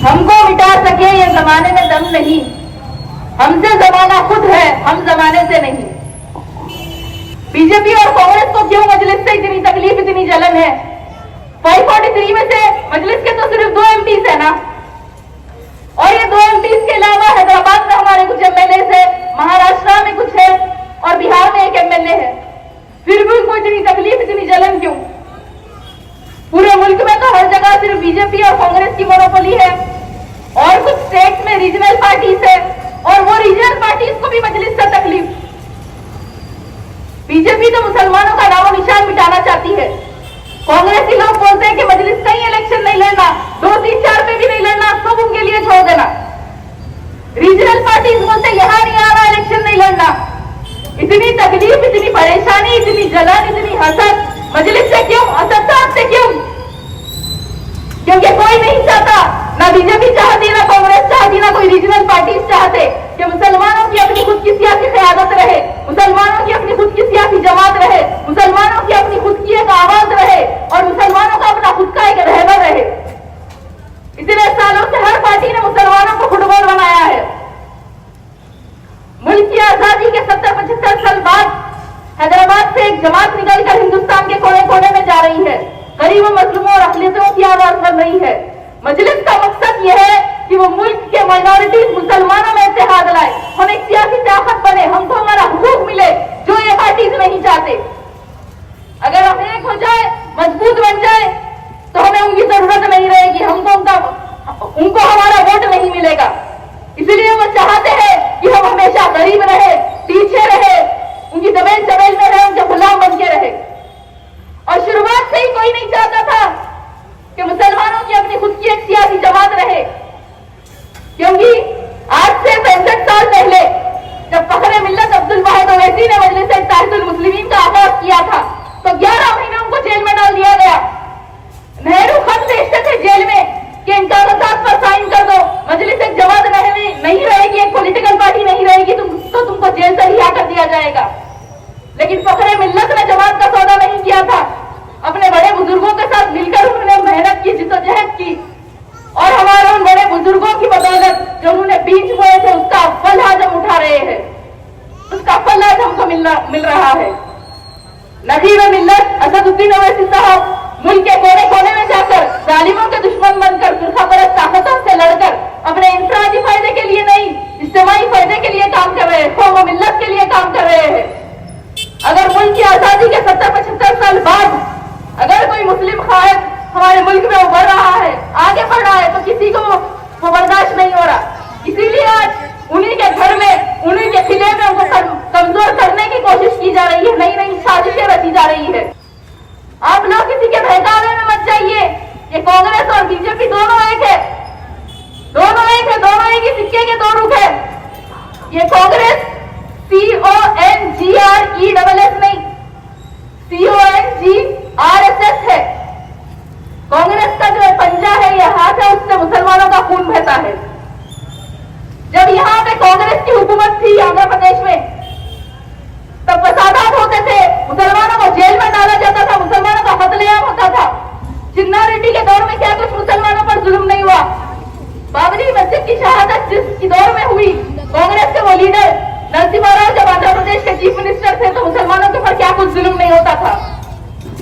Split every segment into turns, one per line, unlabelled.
हमको मिटा सके ये जमाने में दम नहीं, हमसे जमाना खुद है, हम जमाने से नहीं। बीजेपी और कांग्रेस को क्यों मजलिस से इतनी तकलीफ, इतनी जलन है? 543 में से मजलिस के तो सिर्फ 2 एमपीज है ना, और ये 2 एमपीज के अलावा हैदराबाद में हमारे कुछ एमएलए है, महाराष्ट्र में कुछ है और बिहार में एक एमएलए है। फिर भी उनको इतनी तकलीफ, इतनी जलन क्यों? पूरे मुल्क में तो हर जगह सिर्फ बीजेपी और कांग्रेस की मोनोपोली है, और कुछ स्टेट्स में रीजनल पार्टीज है, और वो रीजनल पार्टीज को भी मजलिस से तकलीफ। बीजेपी तो मुसलमानों का नामो निशान मिटाना चाहती है। कांग्रेसी लोग बोलते हैं कि मजलिस का ही इलेक्शन नहीं लड़ना, 2, 3, 4 पे भी नहीं लड़ना, सब उनके लिए छोड़ देना। रीजनल पार्टीज बोलते हैं यहां नहीं आना, इलेक्शन नहीं लड़ना। इतनी तकलीफ, इतनी परेशानी, इतनी जलन, इतनी हसद मजलिस से क्यों? असद साहब से क्यों? क्योंकि कोई नहीं चाहता, ना बीजेपी चाहती, ना कांग्रेस चाहती, ना कोई रीजनल पार्टीज चाहते कि मुसलमानों की अपनी खुद की सियासी क़यादत रहे, मुसलमानों की अपनी खुद की सियासी जमात रहे, मुसलमानों की अपनी खुद की एक आवाज रहे, और मुसलमानों का अपना खुद का एक रहबर रहे। इतने सालों से हर पार्टी ने मुसलमानों को फुटबॉल बनाया है। मुल्क की आजादी के 70-75 साल बाद हैदराबाद से एक जमात निकलकर हिंदुस्तान के कोने कोने में जा रही है, गरीबों, मजलूमों और अक़लियतों की आवाज बन रही है। मजलिस का मकसद यह है कि वो मुल्क के माइनॉरिटीज मुसलमानों में इत्तेहाद लाए, हम एक सियासी ताकत बने, हमको हमारा हुकूक मिले जो ये पार्टीज नहीं चाहते। अगर हम एक हो जाए, मजबूत बन जाए, तो हमें उनकी जरूरत नहीं रहेगी, उनको हमारा वोट नहीं मिलेगा। इसलिए वो चाहते हैं कि हम हमेशा गरीब रहे, पीछे रहे, उनकी दबेल चबेल में रहे, उनके गुलाम बन के रहे। और शुरुआत से ही कोई नहीं चाहता था कि मुसलमानों की अपनी खुद की एक सियासी जमात रहे, क्योंकि आज से 65 साल पहले जब फखरे मिल्लत अब्दुल वाहिद ओवैसी ने मजलिस इत्तेहादुल मुस्लिमीन का आगाज किया था, तो 11 महीने उनको जेल में डाल दिया गया। नेहरू खत भेजते थे जेल में कि इन कागजात पर साइन कर दो, मजलिस एक जमात नहीं रहेगी, एक पॉलिटिकल पार्टी नहीं रहेगी, तो तुमको जेल से रिहा कर दिया जाएगा। लेकिन फखरे मिल्लत ने जमात का सौदा नहीं किया था। अपने बड़े बुजुर्गों के साथ मिलकर उन्होंने मेहनत की, जिद्दोजहद की, और हमारे उन बड़े बुजुर्गों की बदौलत जो उन्होंने बीज बोए थे उसका फल आज हम उठा रहे हैं, उसका फल आज हमको मिल रहा है। नजीब मिल्लत असदुद्दीन ओवैसी साहब मुल्क के कोने कोने में जाकर जालिमों के दुश्मन बनकर, फिरकापरस्त ताकतों से लड़कर अपने इंफरादी फायदे के लिए नहीं, इज्तिमाई फायदे के लिए काम कर रहे हैं, कौम और मिल्लत के लिए काम कर रहे हैं। अगर मुल्क की आजादी के 70-75 साल बाद अगर कोई मुस्लिम ख़ाइद हमारे मुल्क में उभर रहा है, आगे बढ़ रहा है, तो किसी को वो बर्दाश्त नहीं हो रहा। इसीलिए आज उन्हीं के घर में, उन्हीं के किले में उनको कमजोर करने की कोशिश की जा रही है, नई नई साजिशें रची जा रही है। आप लोग किसी के बहकावे में मत जाइए। ये कांग्रेस और बीजेपी दोनों एक है, दोनों एक है, दोनों एक ही सिक्के के 2 रुख है। ये कांग्रेस CONGRESS नहीं, CONGRSS है। कांग्रेस का जो पंजा है, ये हाथ है, उससे मुसलमानों का खून बहता है। जब यहाँ पे कांग्रेस की हुकूमत थी आंध्र प्रदेश में, तब फसादात होते थे, मुसलमानों को जेल में डाला जाता था, मुसलमानों का कत्लेआम होता था। चिन्ना रेड्डी के दौर में क्या कुछ मुसलमानों पर जुल्म नहीं हुआ? बाबरी मस्जिद की शहादत जिसकी दौर में हुई, कांग्रेस के वो लीडर नरसिम्हा राव जब आंध्र प्रदेश के चीफ मिनिस्टर थे, तो मुसलमानों के ऊपर क्या कुछ जुल्म नहीं होता था?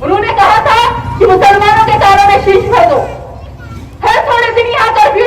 उन्होंने कहा था कि मुसलमानों के कानों में शीश भर दो, हर थोड़े दिन यहाँ कर्फ्यू